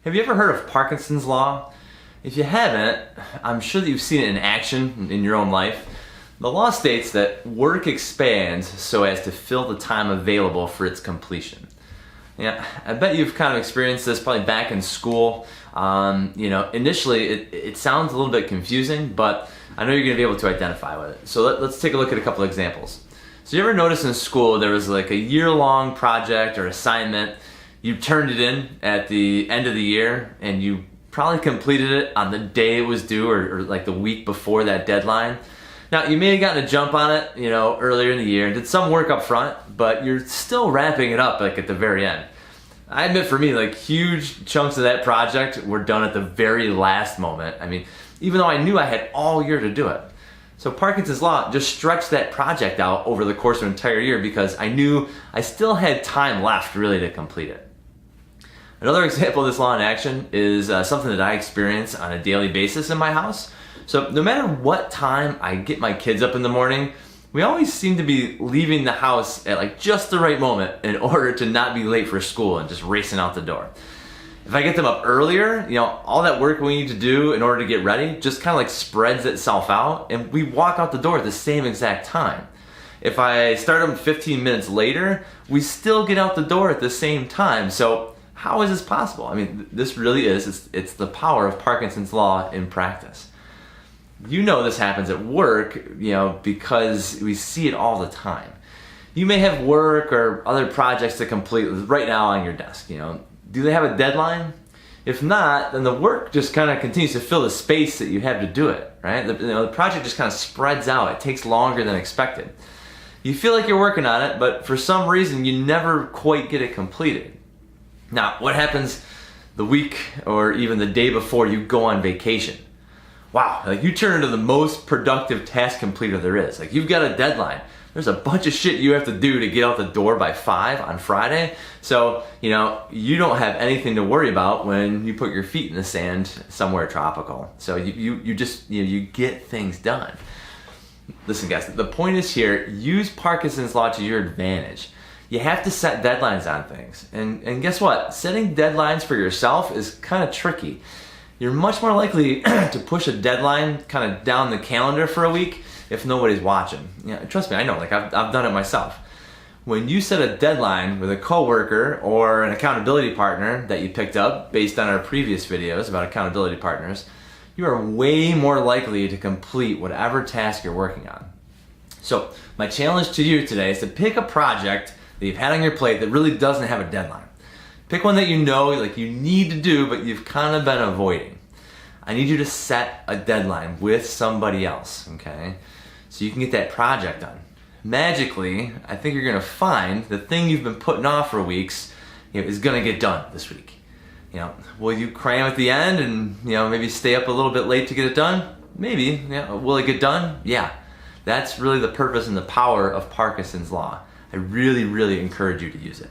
Have you ever heard of Parkinsons Law? If you haven't, I'm sure that you've seen it in action in your own life. The law states that work expands so as to fill the time available for its completion. Yeah, I bet you've kind of experienced this probably back in school. Initially it sounds a little bit confusing, but I know you're going to be able to identify with it. So let's take a look at a couple examples. So you ever notice in school there was like a year-long project or assignment, you turned it in at the end of the year and you probably completed it on the day it was due or like the week before that deadline. Now you may have gotten a jump on it, earlier in the year and did some work up front, but you're still wrapping it up like at the very end. I admit for me, like huge chunks of that project were done at the very last moment. I mean, even though I knew I had all year to do it. So Parkinson's Law just stretched that project out over the course of an entire year because I knew I still had time left really to complete it. Another example of this law in action is something that I experience on a daily basis in my house. So no matter what time I get my kids up in the morning, we always seem to be leaving the house at like just the right moment in order to not be late for school and just racing out the door. If I get them up earlier, all that work we need to do in order to get ready just kind of like spreads itself out and we walk out the door at the same exact time. If I start them 15 minutes later, we still get out the door at the same time. So how is this possible? I mean, this really is, it's the power of Parkinson's Law in practice. This happens at work, because we see it all the time. You may have work or other projects to complete right now on your desk, Do they have a deadline? If not, then the work just kind of continues to fill the space that you have to do it, right? The project just kind of spreads out. It takes longer than expected. You feel like you're working on it, but for some reason you never quite get it completed. Now, what happens the week or even the day before you go on vacation? Wow, like you turn into the most productive task completer there is. Like you've got a deadline. There's a bunch of shit you have to do to get out the door by 5 on Friday. So, you don't have anything to worry about when you put your feet in the sand somewhere tropical. So you just get things done. Listen guys, the point is here, use Parkinson's Law to your advantage. You have to set deadlines on things. And guess what? Setting deadlines for yourself is kind of tricky. You're much more likely to push a deadline kind of down the calendar for a week if nobody's watching. Trust me, I know, like I've done it myself. When you set a deadline with a coworker or an accountability partner that you picked up based on our previous videos about accountability partners, you are way more likely to complete whatever task you're working on. So my challenge to you today is to pick a project that you've had on your plate that really doesn't have a deadline. Pick one that you need to do, but you've kind of been avoiding. I need you to set a deadline with somebody else, okay? So you can get that project done. Magically, I think you're gonna find the thing you've been putting off for weeks is gonna get done this week. Will you cram at the end and maybe stay up a little bit late to get it done? Maybe. Will it get done? Yeah. That's really the purpose and the power of Parkinson's Law. I really, really encourage you to use it.